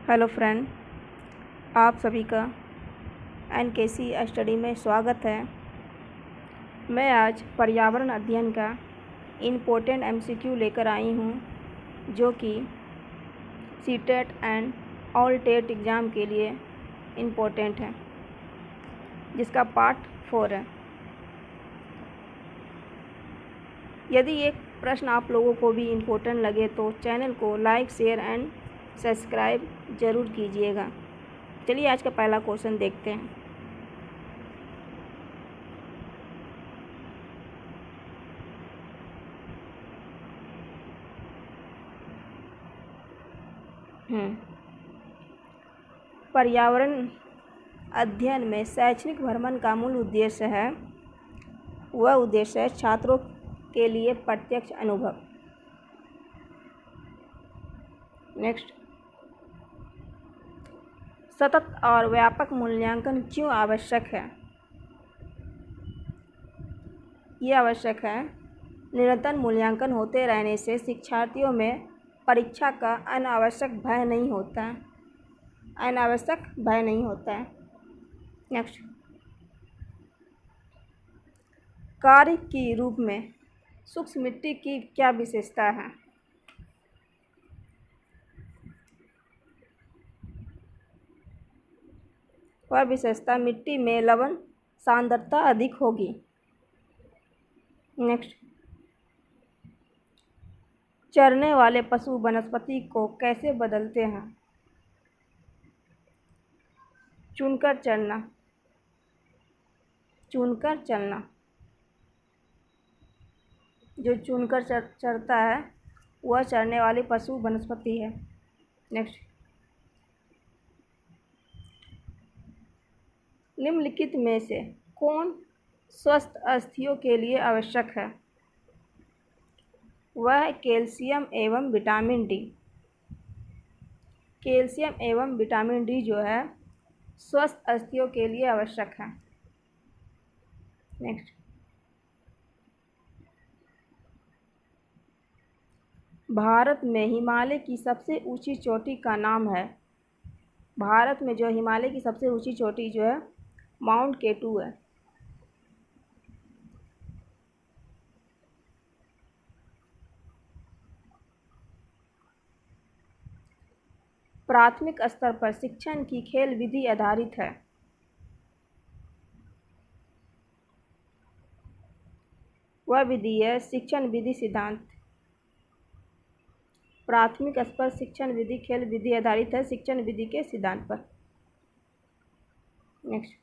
Hello friend, आप सभी का एनकेसी स्टडी में स्वागत है। मैं आज पर्यावरण अध्ययन का इम्पोर्टेंट एमसीक्यू लेकर आई हूँ, जो कि CTET and all TET exam के लिए इम्पोर्टेंट है, जिसका पार्ट 4 है। यदि एक प्रश्न आप लोगों को भी इम्पोर्टेंट लगे तो चैनल को लाइक, शेयर एंड सब्सक्राइब ज़रूर कीजिएगा। चलिए आज का पहला क्वेश्चन देखते हैं। पर्यावरण अध्ययन में शैक्षणिक भ्रमण का मूल उद्देश्य है, वह उद्देश्य है छात्रों के लिए प्रत्यक्ष अनुभव। नेक्स्ट, सतत और व्यापक मूल्यांकन क्यों आवश्यक है? ये आवश्यक है, निरंतर मूल्यांकन होते रहने से शिक्षार्थियों में परीक्षा का अनावश्यक भय नहीं होता है। नेक्स्ट, कार्य के रूप में सूक्ष्म मिट्टी की क्या विशेषता है? वह विशेषता मिट्टी में लवण सांद्रता अधिक होगी। नेक्स्ट, चरने वाले पशु वनस्पति को कैसे बदलते हैं? चुनकर चरना। जो चुनकर चरता है वह चरने वाली पशु वनस्पति है। नेक्स्ट, निम्नलिखित में से कौन स्वस्थ अस्थियों के लिए आवश्यक है? वह कैल्शियम एवं विटामिन डी। कैल्शियम एवं विटामिन डी जो है स्वस्थ अस्थियों के लिए आवश्यक है। नेक्स्ट, भारत में हिमालय की सबसे ऊंची चोटी का नाम है। भारत में जो हिमालय की सबसे ऊंची चोटी जो है माउंट केटू है। प्राथमिक स्तर पर शिक्षण की खेल विधि आधारित है। वह विधि है शिक्षण विधि सिद्धांत। प्राथमिक स्तर शिक्षण विधि खेल विधि आधारित है शिक्षण विधि के सिद्धांत पर। नेक्स्ट,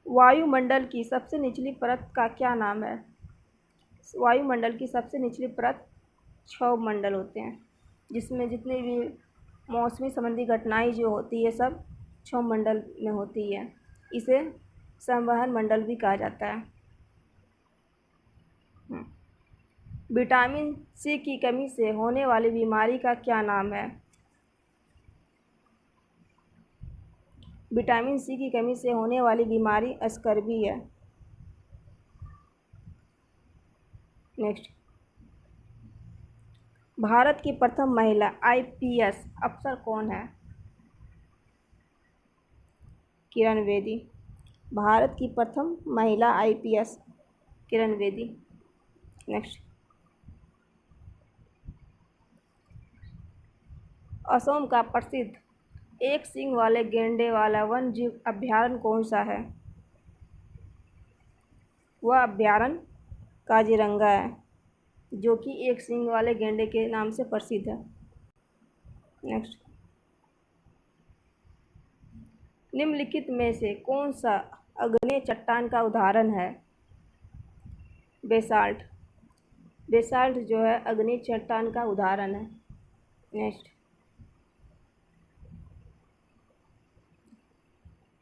वायुमंडल की सबसे निचली परत का क्या नाम है? वायुमंडल की सबसे निचली परत क्षोभ मंडल होते हैं, जिसमें जितनी भी मौसमी संबंधी घटनाएं जो होती है सब क्षोभ मंडल में होती है। इसे संवहन मंडल भी कहा जाता है। विटामिन सी की कमी से होने वाली बीमारी का क्या नाम है? विटामिन सी की कमी से होने वाली बीमारी स्कर्वी है। नेक्स्ट, भारत की प्रथम महिला आईपीएस अफसर कौन है? किरण बेदी। भारत की प्रथम महिला आईपीएस किरण बेदी। नेक्स्ट, असम का प्रसिद्ध एक सींग वाले गेंडे वाला वन्य जीव अभयारण्य कौन सा है? वह अभयारण्य काजीरंगा है, जो कि एक सींग वाले गेंडे के नाम से प्रसिद्ध है। नेक्स्ट, निम्नलिखित में से कौन सा आग्नेय चट्टान का उदाहरण है? बेसाल्ट। बेसाल्ट जो है आग्नेय चट्टान का उदाहरण है। नेक्स्ट,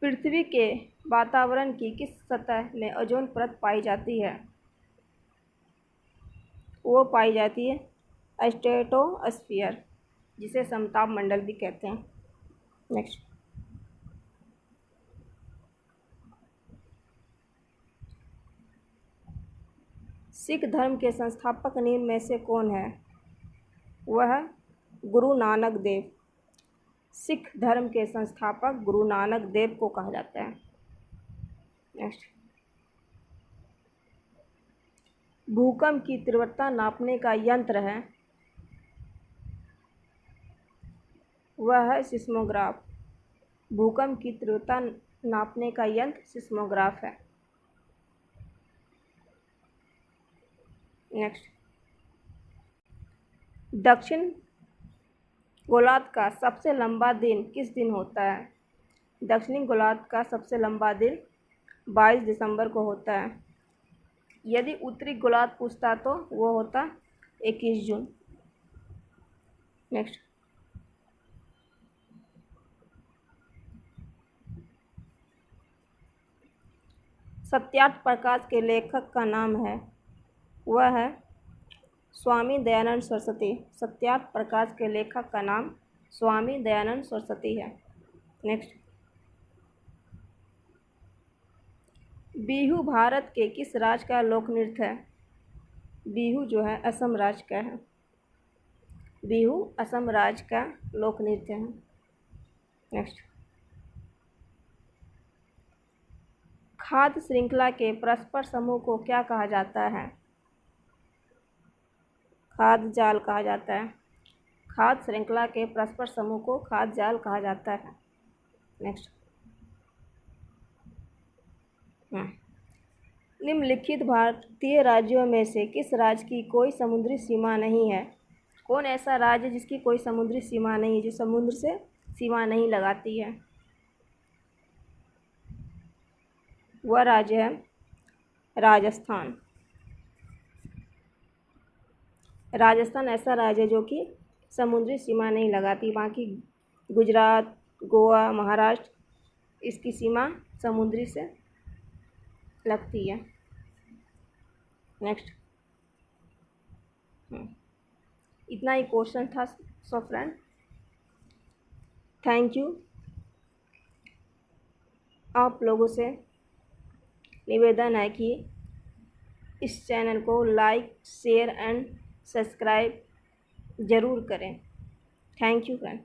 पृथ्वी के वातावरण की किस सतह में ओजोन परत पाई जाती है? वो पाई जाती है स्ट्रेटोस्फीयर, जिसे समताप मंडल भी कहते हैं। नेक्स्ट, सिख धर्म के संस्थापक निम्न में से कौन है? वह गुरु नानक देव। सिख धर्म के संस्थापक गुरु नानक देव को कहा जाता है। नेक्स्ट, भूकंप की तीव्रता नापने का यंत्र है, वह है सिस्मोग्राफ। भूकंप की तीव्रता नापने का यंत्र सिस्मोग्राफ है। नेक्स्ट, दक्षिण गोलार्ध का सबसे लंबा दिन किस दिन होता है? दक्षिणी गोलार्ध का सबसे लंबा दिन 22 दिसंबर को होता है। यदि उत्तरी गोलार्ध पूछता तो वो होता 21 जून। नेक्स्ट, सत्यार्थ प्रकाश के लेखक का नाम है, वह है स्वामी दयानंद सरस्वती। सत्यार्थ प्रकाश के लेखक का नाम स्वामी दयानंद सरस्वती है। नेक्स्ट, बिहू भारत के किस राज्य का लोक नृत्य है? बिहू जो है असम राज्य का है। बिहू असम राज्य का लोक नृत्य है। नेक्स्ट, खाद्य श्रृंखला के परस्पर समूह को क्या कहा जाता है? खाद्य जाल कहा जाता है। खाद्य श्रृंखला के परस्पर समूह को खाद्य जाल कहा जाता है। नेक्स्ट, निम्नलिखित भारतीय राज्यों में से किस राज्य की कोई समुद्री सीमा नहीं है? कौन ऐसा राज्य जिसकी कोई समुद्री सीमा नहीं है, जो समुद्र से सीमा नहीं लगाती है? वह राज्य है राजस्थान। राजस्थान ऐसा राज्य है जो कि समुद्री सीमा नहीं लगाती। बाकी गुजरात, गोवा, महाराष्ट्र, इसकी सीमा समुद्री से लगती है। नेक्स्ट, इतना ही क्वेश्चन था। So friend, thank you. आप लोगों से निवेदन है कि इस चैनल को लाइक, शेयर एंड सब्सक्राइब ज़रूर करें। Thank you friend.